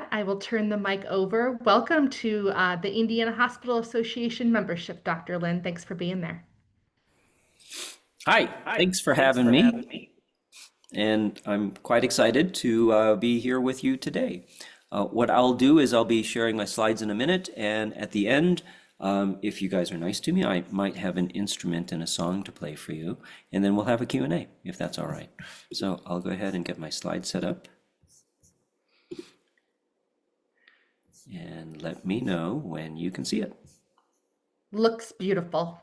that, I will turn the mic over. Welcome to the Indiana Hospital Association membership, Dr. Lin. Thanks for being there. Hi, thanks for having me. And I'm quite excited to be here with you today. What I'll do is I'll be sharing my slides in a minute, and at the end, if you guys are nice to me, I might have an instrument and a song to play for you, and then we'll have a Q&A, if that's all right. So I'll go ahead and get my slide set up. And let me know when you can see it. Looks beautiful.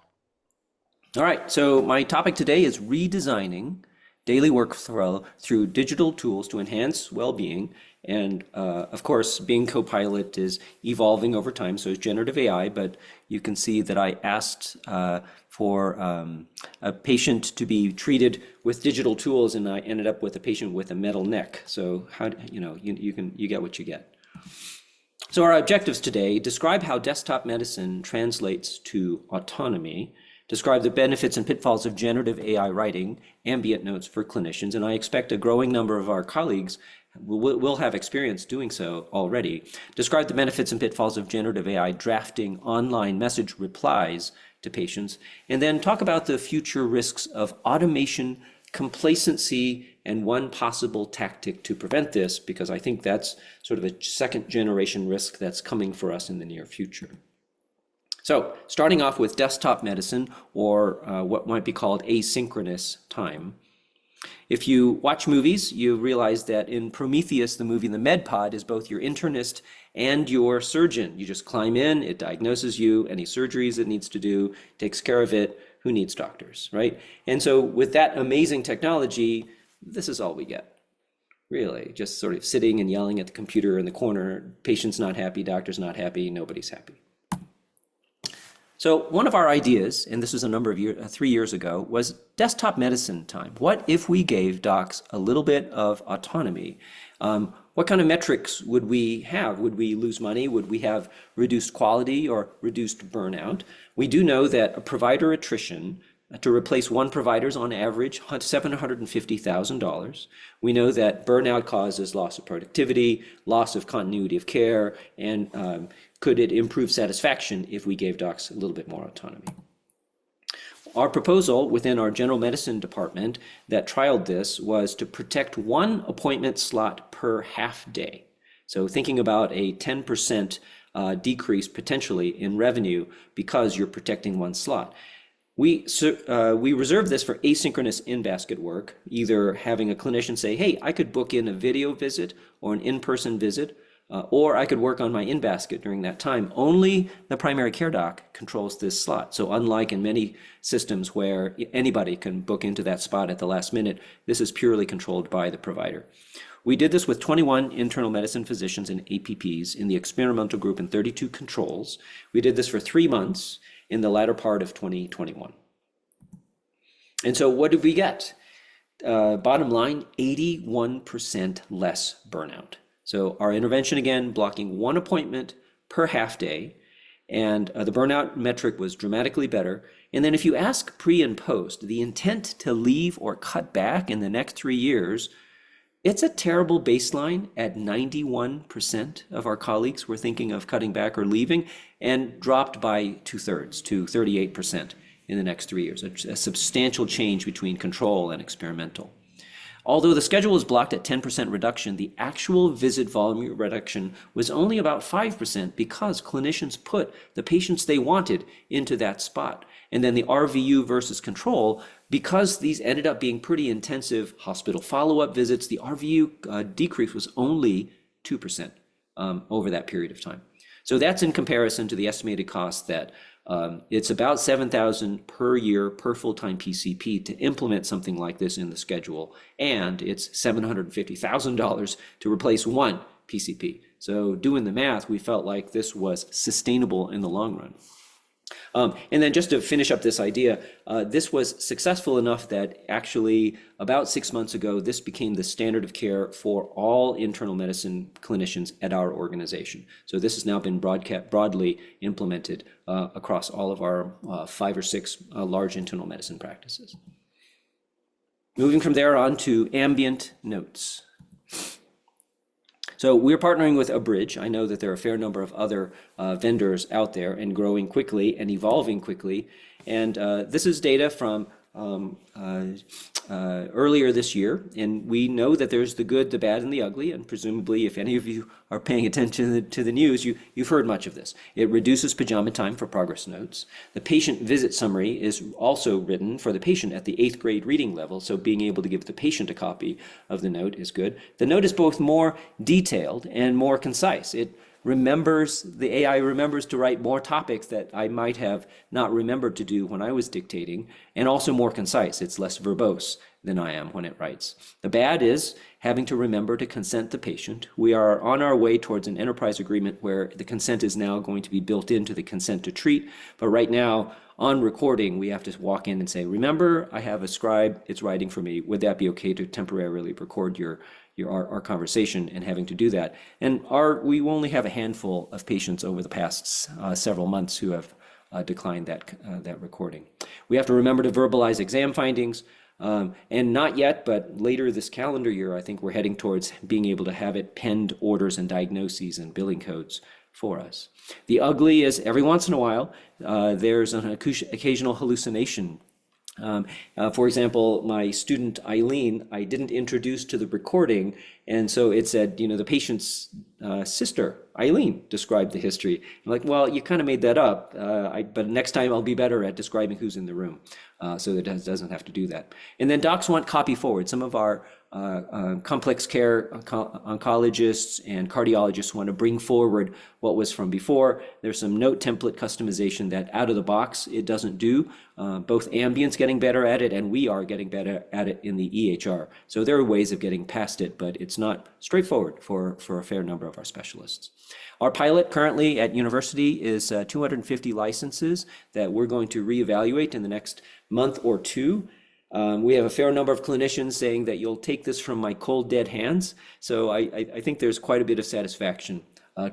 All right, so my topic today is redesigning daily workflow through digital tools to enhance well-being. And of course, Bing Copilot is evolving over time, so is generative AI, but you can see that I asked for a patient to be treated with digital tools, and I ended up with a patient with a metal neck. So how, you get what you get. So our objectives today: describe how desktop medicine translates to autonomy, describe the benefits and pitfalls of generative AI writing, ambient notes for clinicians, and I expect a growing number of our colleagues will have experience doing so already, describe the benefits and pitfalls of generative AI drafting online message replies to patients, and then talk about the future risks of automation, complacency, and one possible tactic to prevent this, because I think that's sort of a second generation risk that's coming for us in the near future. So starting off with desktop medicine, or what might be called asynchronous time. If you watch movies, you realize that in Prometheus, the movie, the MedPod is both your internist and your surgeon. You just climb in, it diagnoses you, any surgeries it needs to do, takes care of it. Who needs doctors, right? And so with that amazing technology, this is all we get. Really, just sort of sitting and yelling at the computer in the corner, patient's not happy, doctor's not happy, nobody's happy. So one of our ideas, and this was a number of years, 3 years ago, was desktop medicine time. What if we gave docs a little bit of autonomy? What kind of metrics would we have? Would we lose money? Would we have reduced quality or reduced burnout? We do know that a provider attrition, to replace one provider is on average $750,000. We know that burnout causes loss of productivity, loss of continuity of care, and could it improve satisfaction if we gave docs a little bit more autonomy? Our proposal within our general medicine department that trialed this was to protect one appointment slot per half day. So thinking about a 10% decrease potentially in revenue because you're protecting one slot. We reserve this for asynchronous in-basket work, either having a clinician say, hey, I could book in a video visit or an in-person visit, or I could work on my in-basket during that time. Only the primary care doc controls this slot. So unlike in many systems where anybody can book into that spot at the last minute, this is purely controlled by the provider. We did this with 21 internal medicine physicians and APPs in the experimental group and 32 controls. We did this for 3 months in the latter part of 2021. And so what did we get? Bottom line, 81% less burnout. So our intervention, again, blocking one appointment per half day, and the burnout metric was dramatically better. And then if you ask pre and post, the intent to leave or cut back in the next 3 years, it's a terrible baseline at 91% of our colleagues were thinking of cutting back or leaving, and dropped by 2/3 to 38% in the next 3 years, a substantial change between control and experimental. Although the schedule is blocked at 10% reduction, the actual visit volume reduction was only about 5% because clinicians put the patients they wanted into that spot. And then the RVU versus control, because these ended up being pretty intensive hospital follow-up visits, the RVU decrease was only 2% over that period of time. So that's in comparison to the estimated cost that it's about $7,000 per year per full-time PCP to implement something like this in the schedule, and it's $750,000 to replace one PCP. So doing the math, we felt like this was sustainable in the long run. And then just to finish up this idea, this was successful enough that actually about 6 months ago, this became the standard of care for all internal medicine clinicians at our organization. So this has now been broadly implemented across all of our 5 or 6 large internal medicine practices. Moving from there on to ambient notes. So we're partnering with Abridge. I know that there are a fair number of other vendors out there and growing quickly and evolving quickly. And this is data from earlier this year, and we know that there's the good, the bad, and the ugly, and presumably if any of you are paying attention to the news, you've heard much of this. It reduces pajama time for progress notes. The patient visit summary is also written for the patient at the 8th grade reading level, so being able to give the patient a copy of the note is good. The note is both more detailed and more concise. The AI remembers to write more topics that I might have not remembered to do when I was dictating, and also more concise. It's less verbose than I am when it writes. The bad is having to remember to consent the patient. We are on our way towards an enterprise agreement where the consent is now going to be built into the consent to treat, but right now, on recording, we have to walk in and say, remember, I have a scribe, it's writing for me. Would that be okay to temporarily record our conversation and having to do that? And we only have a handful of patients over the past several months who have declined that recording. We have to remember to verbalize exam findings, and not yet, but later this calendar year, I think we're heading towards being able to have it penned orders and diagnoses and billing codes for us. The ugly is every once in a while, there's an occasional hallucination. For example, my student Eileen, I didn't introduce to the recording, and so it said, the patient's sister, Eileen, described the history. I'm like, well, you kind of made that up, but next time I'll be better at describing who's in the room, so that it doesn't have to do that. And then docs want copy forward. Some of our complex care oncologists and cardiologists want to bring forward what was from before. There's some note template customization that out of the box it doesn't do. Both Ambient's getting better at it, and we are getting better at it in the EHR. So there are ways of getting past it, but it's not straightforward for a fair number of our specialists. Our pilot currently at university is 250 licenses that we're going to reevaluate in the next month or two. We have a fair number of clinicians saying that you'll take this from my cold, dead hands. So I think there's quite a bit of satisfaction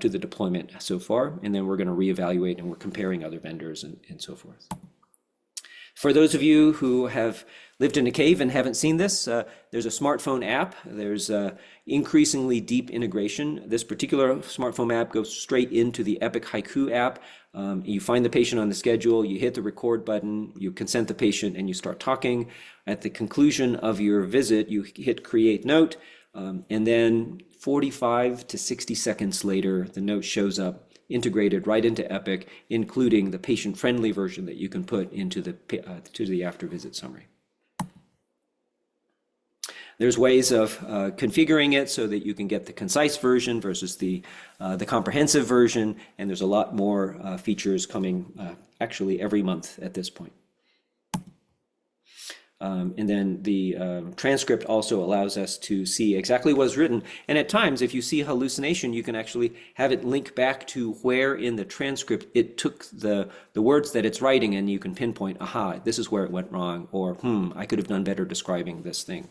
to the deployment so far. And then we're going to reevaluate, and we're comparing other vendors and so forth. For those of you who have lived in a cave and haven't seen this, there's a smartphone app. There's increasingly deep integration. This particular smartphone app goes straight into the Epic Haiku app. You find the patient on the schedule, you hit the record button, you consent the patient, and you start talking. At the conclusion of your visit, you hit create note, and then 45 to 60 seconds later, the note shows up integrated right into Epic, including the patient-friendly version that you can put into the after-visit summary. There's ways of configuring it so that you can get the concise version versus the comprehensive version, and there's a lot more features coming actually every month at this point. And then the transcript also allows us to see exactly what's written. And at times, if you see hallucination, you can actually have it link back to where in the transcript it took the words that it's writing, and you can pinpoint, aha, this is where it went wrong, or I could have done better describing this thing.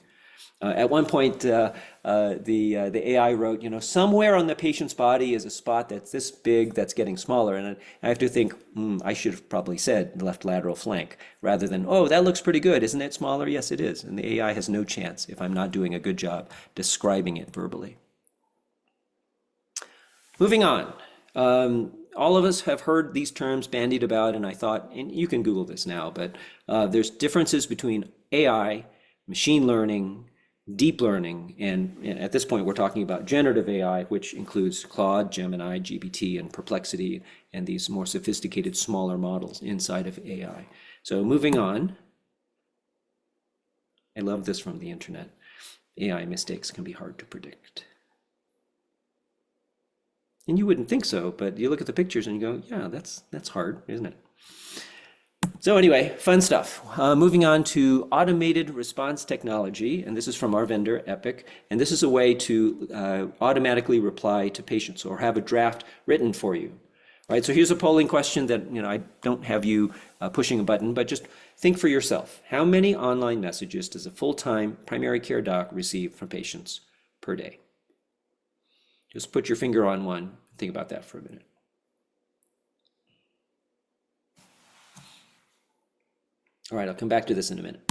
At one point, the AI wrote, somewhere on the patient's body is a spot that's this big that's getting smaller. And I have to think, I should have probably said left lateral flank rather than, oh, that looks pretty good. Isn't it smaller? Yes, it is. And the AI has no chance if I'm not doing a good job describing it verbally. Moving on. All of us have heard these terms bandied about, and I thought, and you can Google this now, but there's differences between AI, machine learning, deep learning, and at this point we're talking about generative AI, which includes Claude, Gemini, GPT, and Perplexity, and these more sophisticated, smaller models inside of AI. So moving on, I love this from the internet. AI mistakes can be hard to predict. And you wouldn't think so, but you look at the pictures and you go, yeah, that's hard, isn't it? So anyway, fun stuff. Moving on to automated response technology, and this is from our vendor, Epic, and this is a way to automatically reply to patients or have a draft written for you. Right, so here's a polling question that I don't have you pushing a button, but just think for yourself. How many online messages does a full-time primary care doc receive from patients per day? Just put your finger on one and think about that for a minute. All right, I'll come back to this in a minute.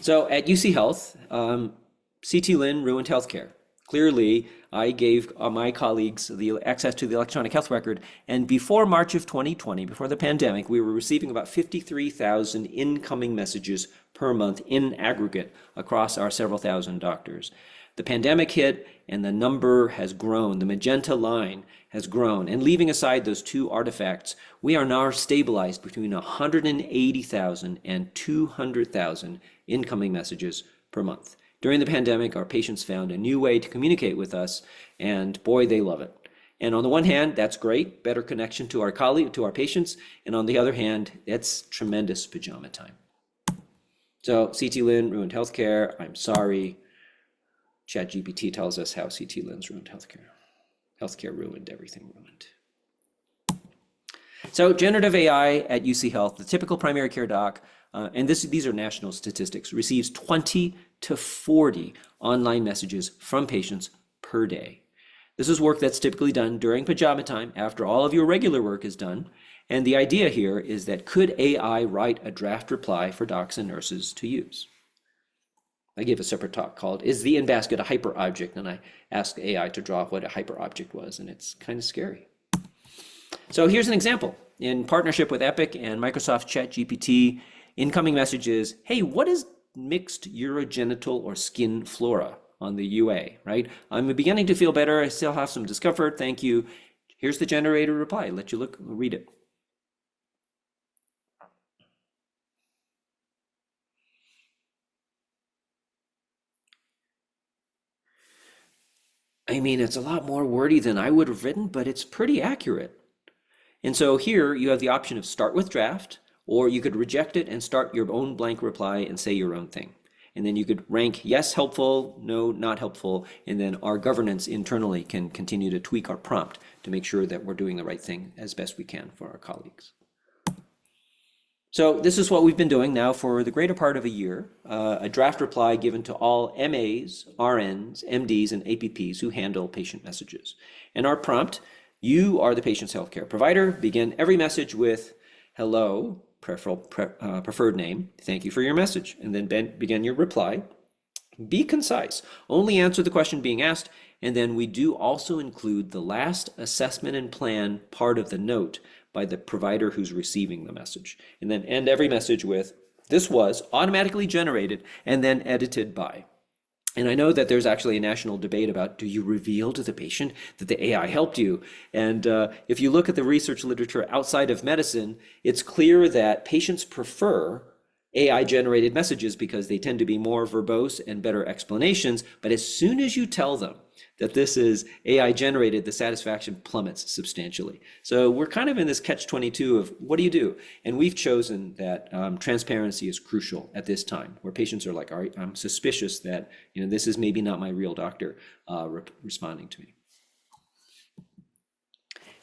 So at UC Health, CTLin ruined healthcare. Clearly, I gave my colleagues the access to the electronic health record, and before March of 2020, before the pandemic, we were receiving about 53,000 incoming messages per month in aggregate across our several thousand doctors. The pandemic hit, and the number has grown. The magenta line has grown. And leaving aside those two artifacts, we are now stabilized between 180,000 and 200,000 incoming messages per month. During the pandemic, our patients found a new way to communicate with us, and boy, they love it. And on the one hand, that's great, better connection to our patients, and on the other hand, that's tremendous pajama time. So CTLin ruined healthcare. I'm sorry. ChatGPT tells us how CTLin's ruined healthcare. Healthcare ruined, everything ruined. So generative AI at UC Health, the typical primary care doc, and these are national statistics, receives 20 to 40 online messages from patients per day. This is work that's typically done during pajama time after all of your regular work is done. And the idea here is that could AI write a draft reply for docs and nurses to use? I gave a separate talk called Is the In-Basket a Hyperobject? And I asked AI to draw what a hyperobject was, and it's kind of scary. So here's an example. In partnership with Epic and Microsoft ChatGPT, incoming messages, hey, what is mixed urogenital or skin flora on the UA, right? I'm beginning to feel better. I still have some discomfort. Thank you. Here's the generated reply. Let you read it. I mean, it's a lot more wordy than I would have written, but it's pretty accurate. And so here you have the option of start with draft, or you could reject it and start your own blank reply and say your own thing. And then you could rank yes, helpful, no, not helpful, and then our governance internally can continue to tweak our prompt to make sure that we're doing the right thing as best we can for our colleagues. So this is what we've been doing now for the greater part of a year, a draft reply given to all MAs, RNs, MDs, and APPs who handle patient messages. And our prompt, you are the patient's healthcare provider, begin every message with hello, preferred name, thank you for your message, and then begin your reply. Be concise, only answer the question being asked, and then we do also include the last assessment and plan part of the note by the provider who's receiving the message, and then end every message with, this was automatically generated and then edited by. And I know that there's actually a national debate about, do you reveal to the patient that the AI helped you? And if you look at the research literature outside of medicine, it's clear that patients prefer AI-generated messages because they tend to be more verbose and better explanations. But as soon as you tell them that this is AI-generated, the satisfaction plummets substantially. So we're kind of in this catch-22 of what do you do? And we've chosen that transparency is crucial at this time, where patients are like, all right, I'm suspicious that this is maybe not my real doctor responding to me.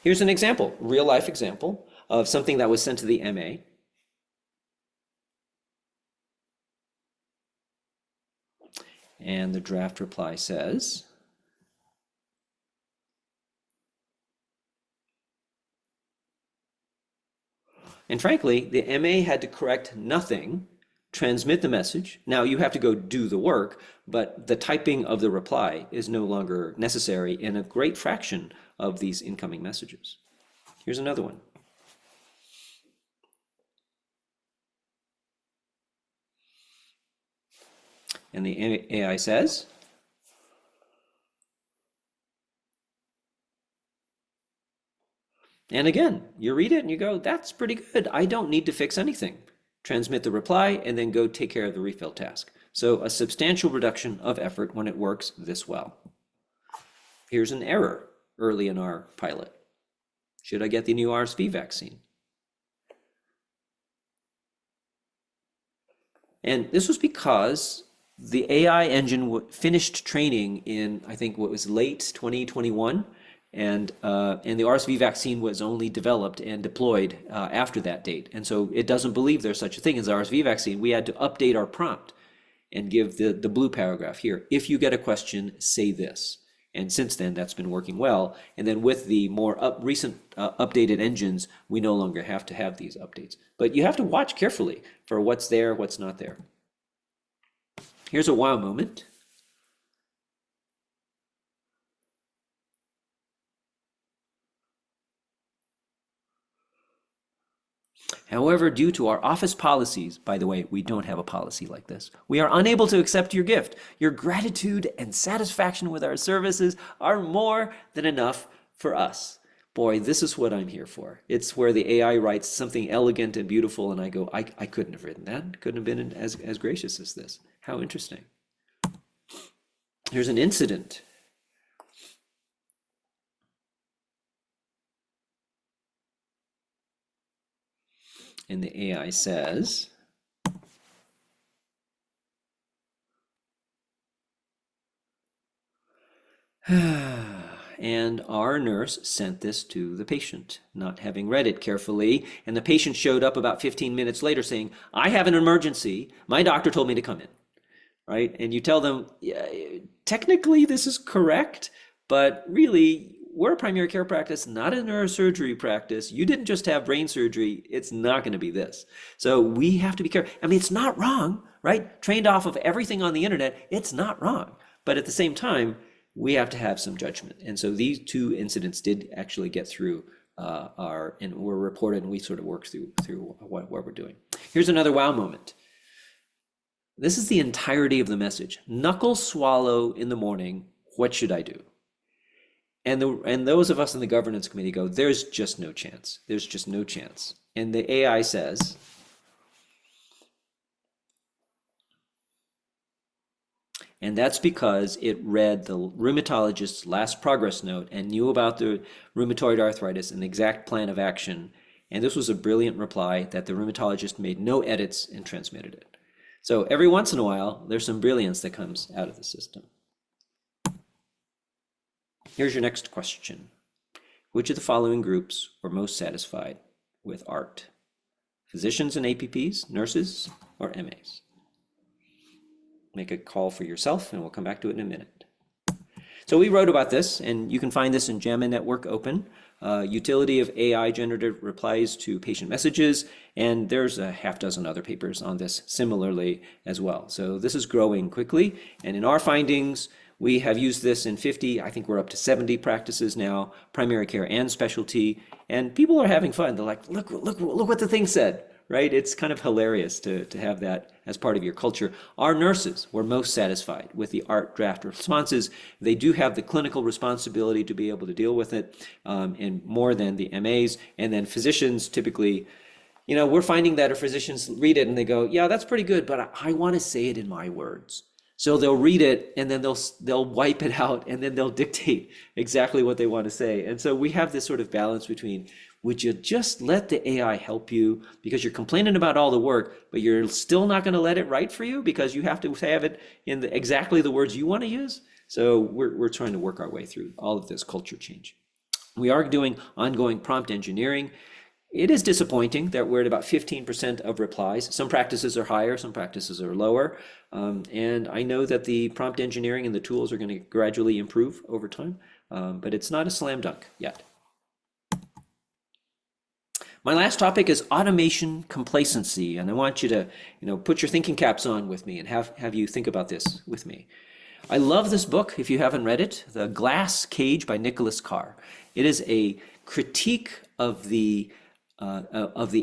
Here's an example, real-life example of something that was sent to the MA. And the draft reply says, and frankly, the MA had to correct nothing, transmit the message. Now you have to go do the work, but the typing of the reply is no longer necessary in a great fraction of these incoming messages. Here's another one. And the AI says, and again, you read it and you go, that's pretty good. I don't need to fix anything. Transmit the reply and then go take care of the refill task. So a substantial reduction of effort when it works this well. Here's an error early in our pilot. Should I get the new RSV vaccine? And this was because the AI engine finished training in, I think, what was late 2021, and the RSV vaccine was only developed and deployed after that date. And so it doesn't believe there's such a thing as RSV vaccine. We had to update our prompt and give the blue paragraph here. If you get a question, say this. And since then, that's been working well. And then with the more recent updated engines, we no longer have to have these updates. But you have to watch carefully for what's there, what's not there. Here's a wow moment. However, due to our office policies, by the way, we don't have a policy like this, we are unable to accept your gift. Your gratitude and satisfaction with our services are more than enough for us. Boy, this is what I'm here for. It's where the AI writes something elegant and beautiful, and I go, I couldn't have written that. Couldn't have been as gracious as this. How interesting. Here's an incident. And the AI says, and our nurse sent this to the patient, not having read it carefully. And the patient showed up about 15 minutes later saying, I have an emergency. My doctor told me to come in, right? And you tell them, yeah, technically this is correct, but really we're a primary care practice, not a neurosurgery practice. You didn't just have brain surgery. It's not going to be this. So we have to be careful. I mean, it's not wrong, right? Trained off of everything on the internet, it's not wrong. But at the same time, we have to have some judgment. And so these two incidents did actually get through and were reported, and we sort of worked through what we're doing. Here's another wow moment. This is the entirety of the message. Knuckle swallow in the morning, what should I do? And those of us in the governance committee go, there's just no chance. There's just no chance. And the AI says, and that's because it read the rheumatologist's last progress note and knew about the rheumatoid arthritis and the exact plan of action. And this was a brilliant reply that the rheumatologist made no edits and transmitted it. So every once in a while, there's some brilliance that comes out of the system. Here's your next question. Which of the following groups were most satisfied with art? Physicians and APPs, nurses, or MAs? Make a call for yourself, and we'll come back to it in a minute. So we wrote about this, and you can find this in JAMA Network Open, utility of AI generative replies to patient messages, and there's a half dozen other papers on this similarly as well. So this is growing quickly, and in our findings, we have used this in 50, I think we're up to 70 practices now, primary care and specialty, and people are having fun. They're like, look what the thing said, right? It's kind of hilarious to have that as part of your culture. Our nurses were most satisfied with the art draft responses. They do have the clinical responsibility to be able to deal with it, and more than the MAs. And then physicians typically, you know, we're finding that our physicians read it and they go, yeah, that's pretty good, but I want to say it in my words. So they'll read it and then they'll wipe it out and then they'll dictate exactly what they want to say. And so we have this sort of balance between, would you just let the AI help you because you're complaining about all the work, but you're still not going to let it write for you because you have to have it in exactly the words you want to use? So we're trying to work our way through all of this culture change. We are doing ongoing prompt engineering. It is disappointing that we're at about 15% of replies. Some practices are higher, some practices are lower. And I know that the prompt engineering and the tools are going to gradually improve over time, but it's not a slam dunk yet. My last topic is automation complacency, and I want you to, put your thinking caps on with me and have you think about this with me. I love this book, if you haven't read it, The Glass Cage by Nicholas Carr. It is a critique of the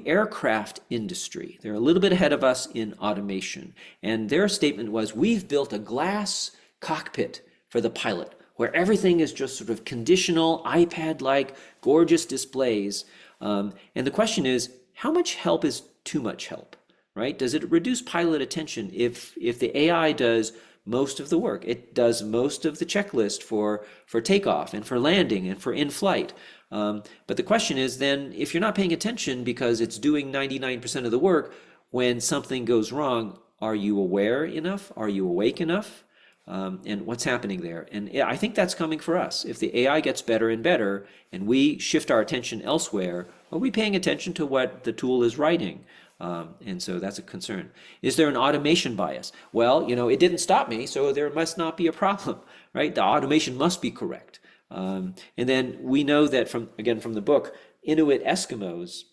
aircraft industry. They're a little bit ahead of us in automation. And their statement was, we've built a glass cockpit for the pilot, where everything is just sort of conditional, iPad-like, gorgeous displays. And the question is, how much help is too much help, right? Does it reduce pilot attention if the AI does most of the work? It does most of the checklist for takeoff and for landing and for in-flight. But the question is then, if you're not paying attention because it's doing 99% of the work, when something goes wrong, are you aware enough? Are you awake enough? And what's happening there? And I think that's coming for us. If the AI gets better and better and we shift our attention elsewhere, are we paying attention to what the tool is writing? And so that's a concern. Is there an automation bias? Well, it didn't stop me, so there must not be a problem, right? The automation must be correct. And then we know that from the book, Inuit Eskimos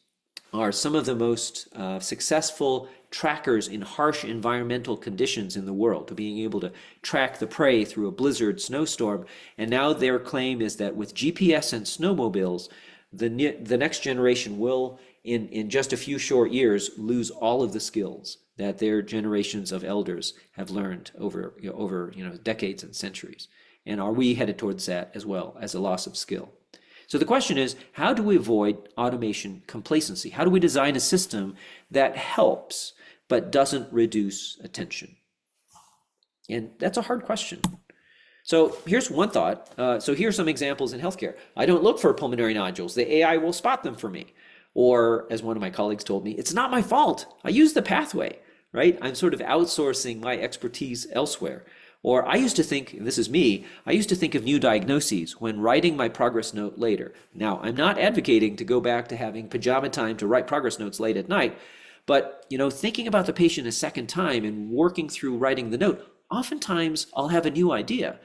are some of the most successful trackers in harsh environmental conditions in the world, to being able to track the prey through a blizzard snowstorm. And now their claim is that with GPS and snowmobiles, the next generation will in just a few short years lose all of the skills that their generations of elders have learned over decades and centuries. And are we headed towards that as well as a loss of skill? So the question is, how do we avoid automation complacency? How do we design a system that helps but doesn't reduce attention? And that's a hard question. So here's one thought. So here's some examples in healthcare. I don't look for pulmonary nodules. The AI will spot them for me. Or as one of my colleagues told me, it's not my fault. I use the pathway, right? I'm sort of outsourcing my expertise elsewhere. Or I used to think, and this is me, I used to think of new diagnoses when writing my progress note later. Now, I'm not advocating to go back to having pajama time to write progress notes late at night, but thinking about the patient a second time and working through writing the note, oftentimes I'll have a new idea.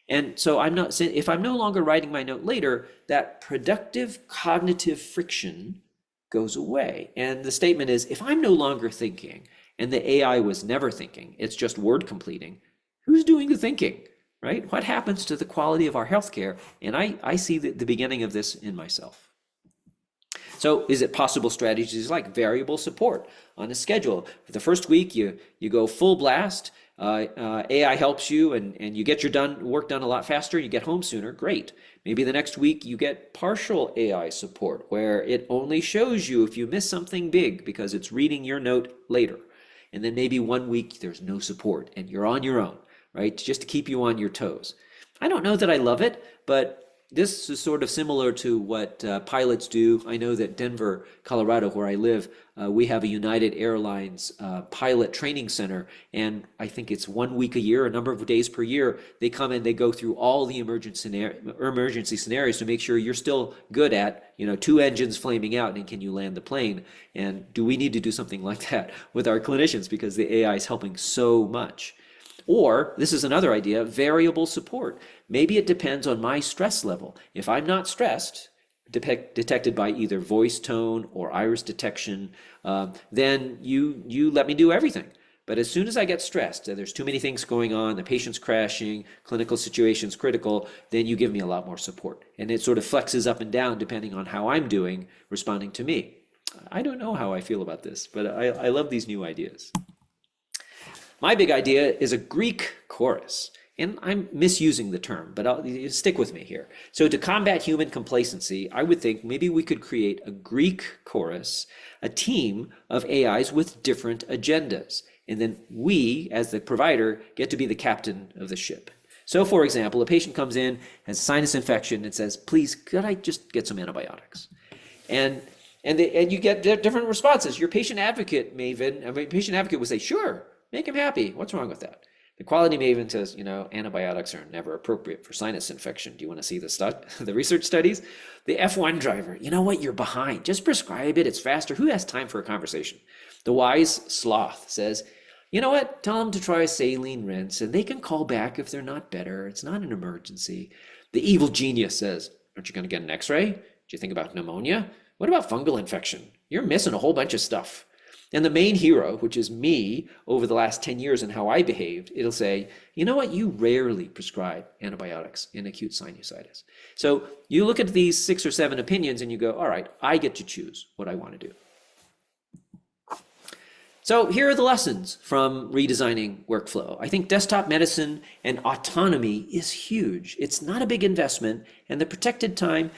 And so if I'm no longer writing my note later, that productive cognitive friction goes away. And the statement is, if I'm no longer thinking and the AI was never thinking, it's just word completing, who's doing the thinking, right? What happens to the quality of our healthcare? And I see the beginning of this in myself. So is it possible strategies like variable support on a schedule? For the first week, you go full blast, AI helps you and you get your work done a lot faster, you get home sooner, great. Maybe the next week you get partial AI support where it only shows you if you miss something big because it's reading your note later. And then maybe 1 week there's no support and you're on your own, right? Just to keep you on your toes. I don't know that I love it, but this is sort of similar to what pilots do. I know that Denver, Colorado, where I live, we have a United Airlines pilot training center, and I think it's 1 week a year, a number of days per year, they come and they go through all the emergency scenarios to make sure you're still good at, 2 engines flaming out and can you land the plane? And do we need to do something like that with our clinicians because the AI is helping so much? Or, this is another idea, variable support. Maybe it depends on my stress level. If I'm not stressed, detected by either voice tone or iris detection, then you let me do everything. But as soon as I get stressed, there's too many things going on, the patient's crashing, clinical situation's critical, then you give me a lot more support. And it sort of flexes up and down depending on how I'm doing, responding to me. I don't know how I feel about this, but I love these new ideas. My big idea is a Greek chorus, and I'm misusing the term, but stick with me here. So to combat human complacency, I would think maybe we could create a Greek chorus, a team of AIs with different agendas, and then we, as the provider, get to be the captain of the ship. So for example, a patient comes in, has sinus infection, and says, please, could I just get some antibiotics? And you get different responses. Your patient advocate, patient advocate would say, sure, make him happy. What's wrong with that? The quality maven says, antibiotics are never appropriate for sinus infection. Do you want to see the research studies? The F1 driver, you know what? You're behind. Just prescribe it. It's faster. Who has time for a conversation? The wise sloth says, you know what? Tell them to try a saline rinse and they can call back if they're not better. It's not an emergency. The evil genius says, aren't you going to get an x-ray? Do you think about pneumonia? What about fungal infection? You're missing a whole bunch of stuff. And the main hero, which is me over the last 10 years and how I behaved, it'll say, you know what, you rarely prescribe antibiotics in acute sinusitis. So you look at these 6 or 7 opinions and you go, all right, I get to choose what I want to do. So here are the lessons from redesigning workflow. I think desktop medicine and autonomy is huge. It's not a big investment, and the protected time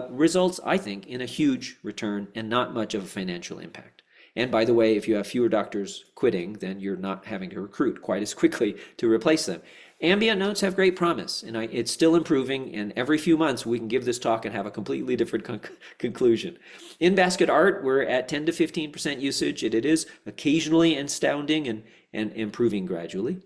results, I think, in a huge return and not much of a financial impact. And by the way, if you have fewer doctors quitting, then you're not having to recruit quite as quickly to replace them. Ambient notes have great promise, and it's still improving, and every few months we can give this talk and have a completely different conclusion. In basket art, we're at 10 to 15% usage, and it is occasionally astounding and improving gradually.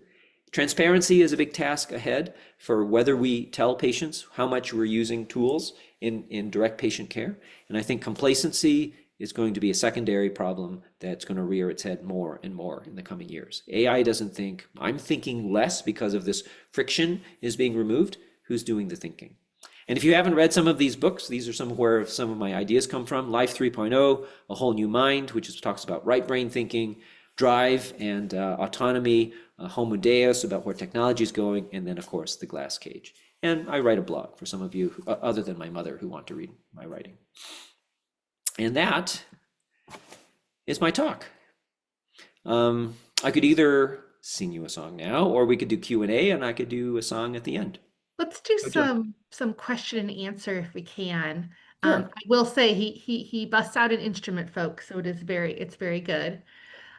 Transparency is a big task ahead for whether we tell patients how much we're using tools in direct patient care, and I think complacency is going to be a secondary problem that's going to rear its head more and more in the coming years. AI doesn't think, I'm thinking less because of this friction is being removed. Who's doing the thinking? And if you haven't read some of these books, these are where some of my ideas come from. Life 3.0, A Whole New Mind, which talks about right brain thinking, Drive and autonomy, Homo Deus, about where technology is going, and then of course the glass cage. And I write a blog for some of you, other than my mother, who want to read my writing. And that is my talk. I could either sing you a song now, or we could do Q&A and I could do a song at the end. Let's do Would you like? some question and answer if we can. Sure. I will say he busts out an instrument, folks, so it's very good.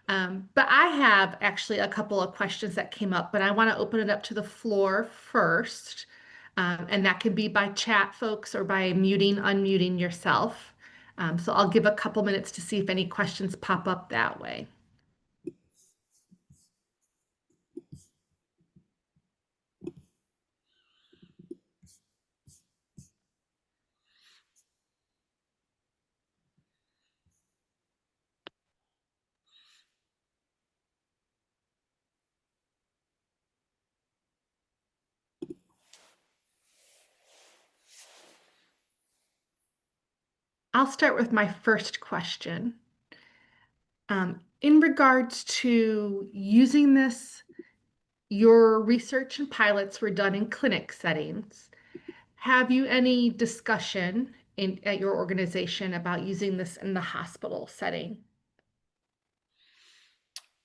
But I have actually a couple of questions that came up, but I want to open it up to the floor first. And that can be by chat, folks, or by unmuting yourself. So I'll give a couple minutes to see if any questions pop up that way. I'll start with my first question. In regards to using this, your research and pilots were done in clinic settings. Have you any discussion at your organization about using this in the hospital setting?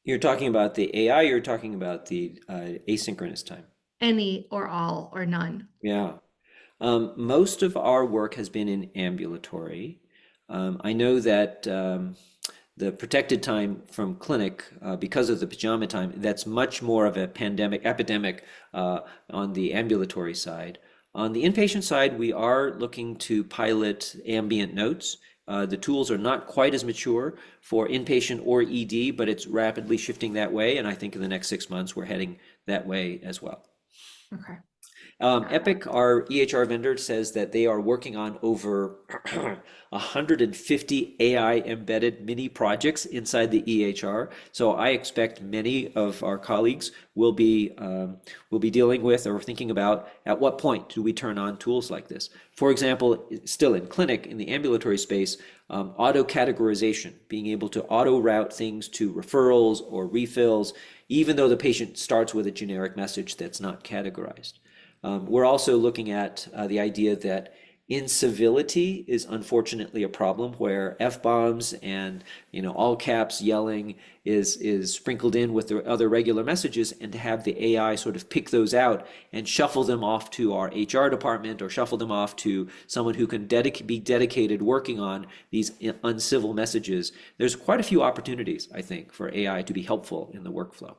You're talking about the AI, you're talking about the asynchronous time. Any or all or none? Yeah. Most of our work has been in ambulatory. I know that the protected time from clinic, because of the pajama time, that's much more of a epidemic on the ambulatory side. On the inpatient side, we are looking to pilot ambient notes. The tools are not quite as mature for inpatient or ED, but it's rapidly shifting that way. And I think in the next 6 months, we're heading that way as well. Okay. Epic, our EHR vendor, says that they are working on over 150 AI embedded mini projects inside the EHR. So I expect many of our colleagues will be dealing with or thinking about at what point do we turn on tools like this. For example, still in clinic, in the ambulatory space, auto categorization, being able to auto route things to referrals or refills, even though the patient starts with a generic message that's not categorized. We're also looking at the idea that incivility is unfortunately a problem where F-bombs and all caps yelling is sprinkled in with the other regular messages, and to have the AI sort of pick those out and shuffle them off to our HR department or shuffle them off to someone who can be dedicated working on these uncivil messages. There's quite a few opportunities, I think, for AI to be helpful in the workflow.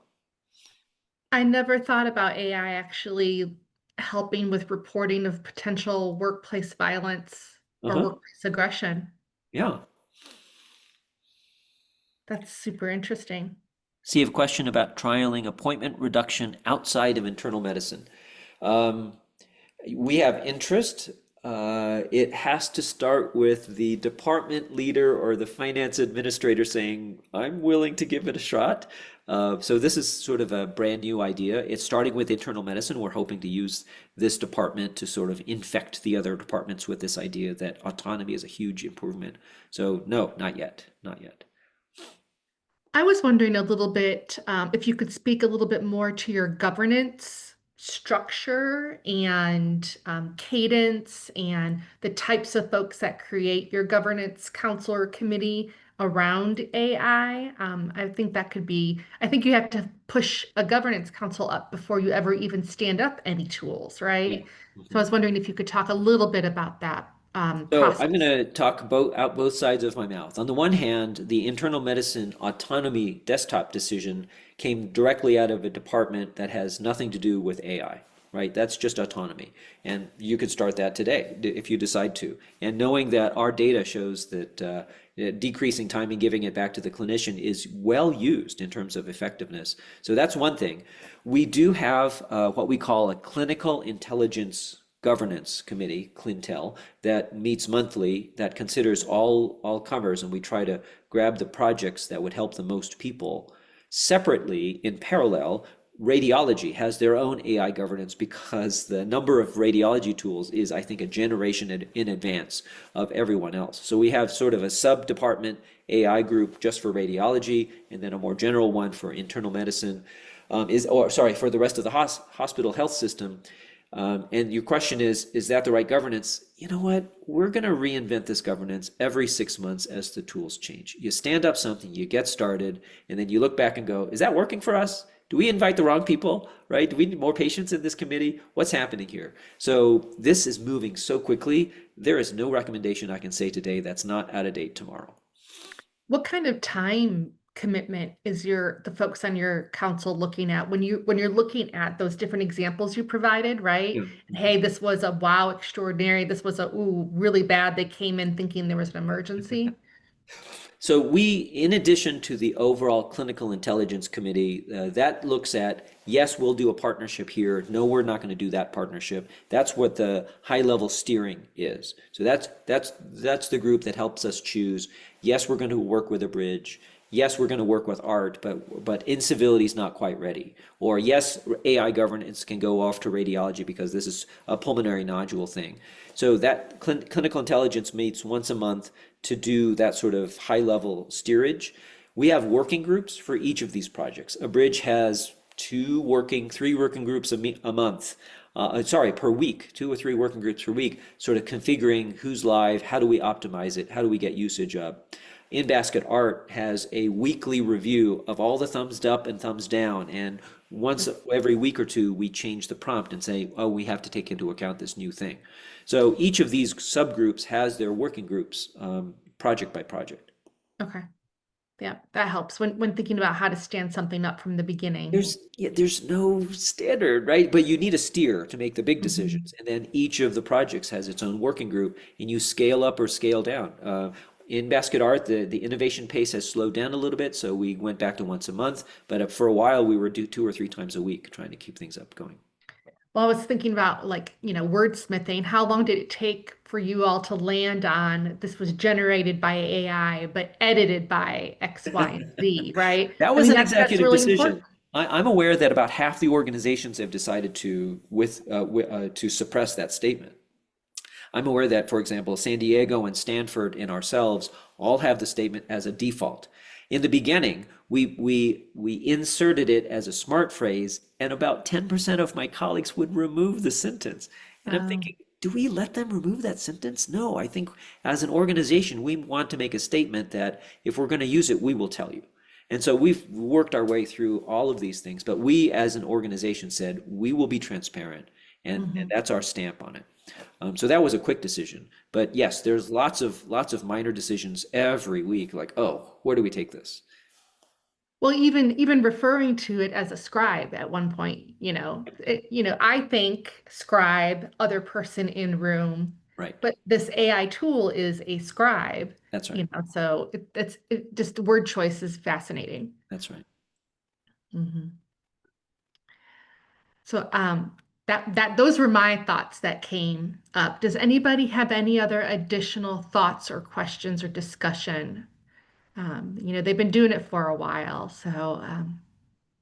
I never thought about AI actually helping with reporting of potential workplace violence or Uh-huh. workplace aggression. Yeah. That's super interesting. So you have a question about trialing appointment reduction outside of internal medicine. Um, we have interest. It has to start with the department leader or the finance administrator saying, I'm willing to give it a shot. So this is sort of a brand new idea. It's starting with internal medicine. We're hoping to use this department to sort of infect the other departments with this idea that autonomy is a huge improvement. So no, not yet, not yet. I was wondering a little bit if you could speak a little bit more to your governance structure and cadence and the types of folks that create your governance council or committee around AI. I think that could be, I think you have to push a governance council up before you ever even stand up any tools, Yeah. right? So I Mhm. was wondering if you could talk a little bit about that So I'm going process. to talk out both sides of my mouth. On the one hand, the internal medicine autonomy desktop decision came directly out of a department that has nothing to do with AI, right? That's just autonomy. And you could start that today if you decide to. And knowing that our data shows that decreasing time and giving it back to the clinician is well used in terms of effectiveness. So that's one thing. We do have what we call a clinical intelligence governance committee, Clintel, that meets monthly, that considers all comers, and we try to grab the projects that would help the most people. Separately, in parallel, radiology has their own AI governance because the number of radiology tools is, I think, a generation in advance of everyone else. So we have sort of a sub-department AI group just for radiology, and then a more general one for internal medicine, for the rest of the hospital health system. And your question is that the right governance? You know what? We're going to reinvent this governance every 6 months as the tools change. You stand up something, you get started, and then you look back and go, is that working for us? Do we invite the wrong people, right? Do we need more patience in this committee? What's happening here? So this is moving so quickly. There is no recommendation I can say today that's not out of date tomorrow. What kind of time commitment is the folks on your council looking at when you're looking at those different examples you provided, right? Yeah. And hey, this was a wow extraordinary, this was a ooh really bad. They came in thinking there was an emergency. So we, in addition to the overall clinical intelligence committee, that looks at, yes, we'll do a partnership here. No, we're not going to do that partnership. That's what the high level steering is. So that's the group that helps us choose. Yes, we're going to work with a bridge. Yes, we're going to work with art, but incivility is not quite ready. Or yes, AI governance can go off to radiology because this is a pulmonary nodule thing. So that clinical intelligence meets once a month to do that sort of high level steerage. We have working groups for each of these projects. A bridge has three working groups a month. Sorry, per week, 2 or 3 working groups per week, sort of configuring who's live, how do we optimize it, how do we get usage up. In Basket Art has a weekly review of all the thumbs up and thumbs down, and once every week or two we change the prompt and say, oh, we have to take into account this new thing. So each of these subgroups has their working groups, project by project. Okay. Yeah, that helps when thinking about how to stand something up from the beginning. There's no standard, right? But you need a steer to make the big Mhm. decisions, and then each of the projects has its own working group, and you scale up or scale down. In Basket Art, the innovation pace has slowed down a little bit, so we went back to once a month. But for a while, we were do 2 or 3 times a week, trying to keep things up going. Well, I was thinking about like, wordsmithing. How long did it take for you all to land on this was generated by AI, but edited by X, Y, and Z, right? That I was mean, an that's executive really important. decision. I'm aware that about half the organizations have decided to suppress that statement. I'm aware that, for example, San Diego and Stanford and ourselves all have the statement as a default. In the beginning, we inserted it as a smart phrase, and about 10% of my colleagues would remove the sentence. And I'm Oh, thinking, do we let them remove that sentence? No, I think as an organization, we want to make a statement that if we're going to use it, we will tell you. And so we've worked our way through all of these things, but we as an organization said we will be transparent, and mhm. that's our stamp on it. So that was a quick decision. But yes, there's lots of minor decisions every week, like, oh, where do we take this? Well, even referring to it as a scribe at one point, I think scribe, other person in room, Right. but this AI tool is a scribe, That's right. so just the word choice is fascinating. That's right. Mhm. So those were my thoughts that came up. Does anybody have any other additional thoughts or questions or discussion? They've been doing it for a while, so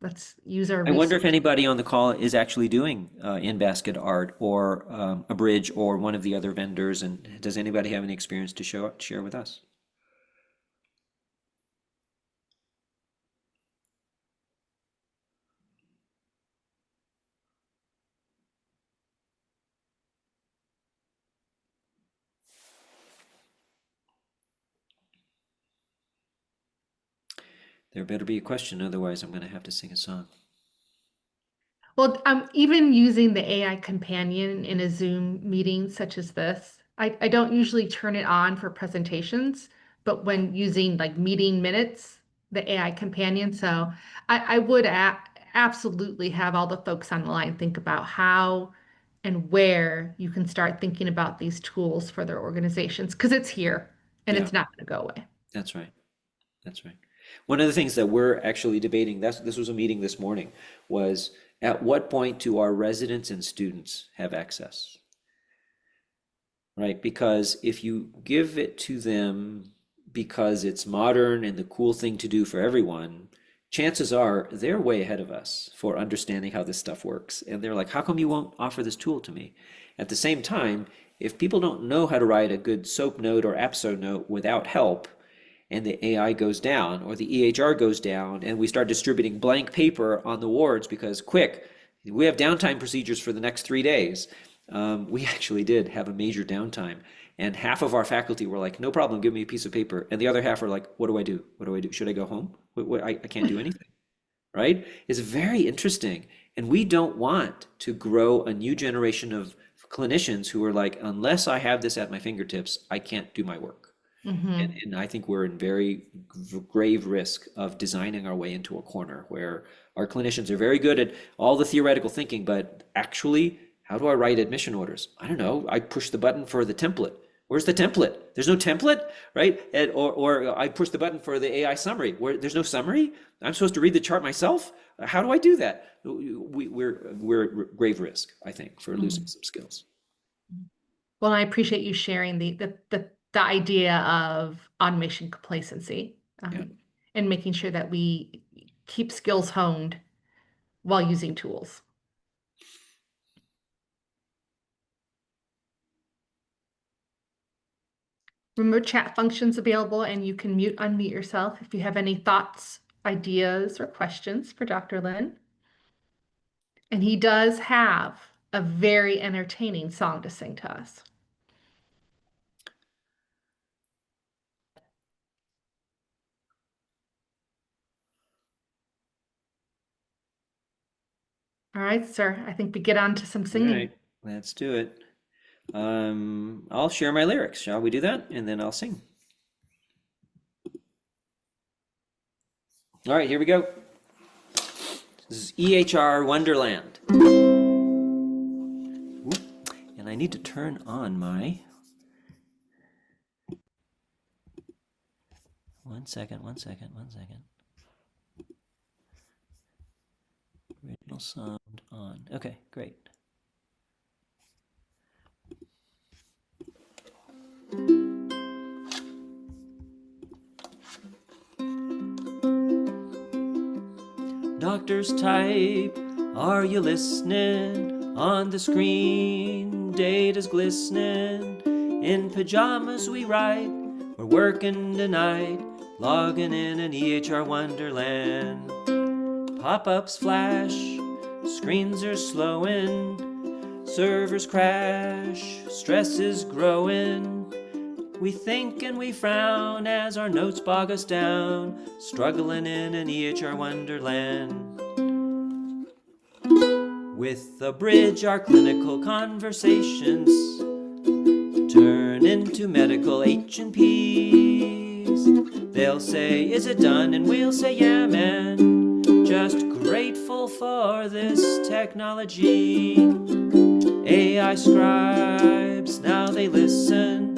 let's use our I wonder if resources. anybody on the call is actually doing in-basket art or a bridge or one of the other vendors, and does anybody have any experience to share with us? There better be a question, otherwise I'm going to have to sing a song. Well, even using the AI companion in a Zoom meeting such as this, I don't usually turn it on for presentations, but when using like meeting minutes, the AI companion, so I would absolutely have all the folks on the line think about how and where you can start thinking about these tools for their organizations, because it's here and Yeah, it's not going to go away. that's right. That's right. One of the things that we're actually debating, this was a meeting this morning, was at what point do our residents and students have access? Right? Because if you give it to them because it's modern and the cool thing to do for everyone, chances are they're way ahead of us for understanding how this stuff works. And they're like, how come you won't offer this tool to me? At the same time, if people don't know how to write a good SOAP note or APSO note without help, and the AI goes down or the EHR goes down and we start distributing blank paper on the wards because quick, we have downtime procedures for the next 3 days. We actually did have a major downtime. And half of our faculty were like, no problem, give me a piece of paper. And the other half were like, what do I do? What do I do? Should I go home? I can't do anything, right? It's very interesting. And we don't want to grow a new generation of clinicians who are like, unless I have this at my fingertips, I can't do my work. Mm-hmm. And I think we're in very grave risk of designing our way into a corner where our clinicians are very good at all the theoretical thinking, but actually, how do I write admission orders? I don't know. I push the button for the template. Where's the template? There's no template, right? Or I push the button for the AI summary. Where there's no summary? I'm supposed to read the chart myself? How do I do that? We're at grave risk, I think, for losing some skills. Well, I appreciate you sharing the idea of automation complacency, Yeah. and making sure that we keep skills honed while using tools. Remote chat functions available, and you can unmute yourself if you have any thoughts, ideas, or questions for Dr. Lin. And he does have a very entertaining song to sing to us. All right, sir. I think we get on to some All singing. right, let's do it. I'll share my lyrics. Shall we do that? And then I'll sing. All right, here we go. This is EHR Wonderland. And I need to turn on my... One second. Original sound on. Okay, great. Doctors type, are you listening? On the screen, data's glistening. In pajamas we write, we're working tonight, logging in an EHR Wonderland. Pop-ups flash, screens are slowing, servers crash, stress is growing. We think and we frown as our notes bog us down, struggling in an EHR Wonderland. With a bridge, our clinical conversations turn into medical H&Ps. They'll say, is it done? And we'll say, yeah, man. Just grateful for this technology. AI scribes, now they listen.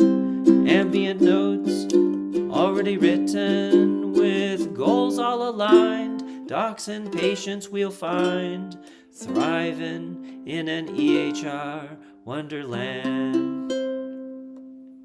Ambient notes already written with goals all aligned. Docs and patients we'll find thriving in an EHR Wonderland.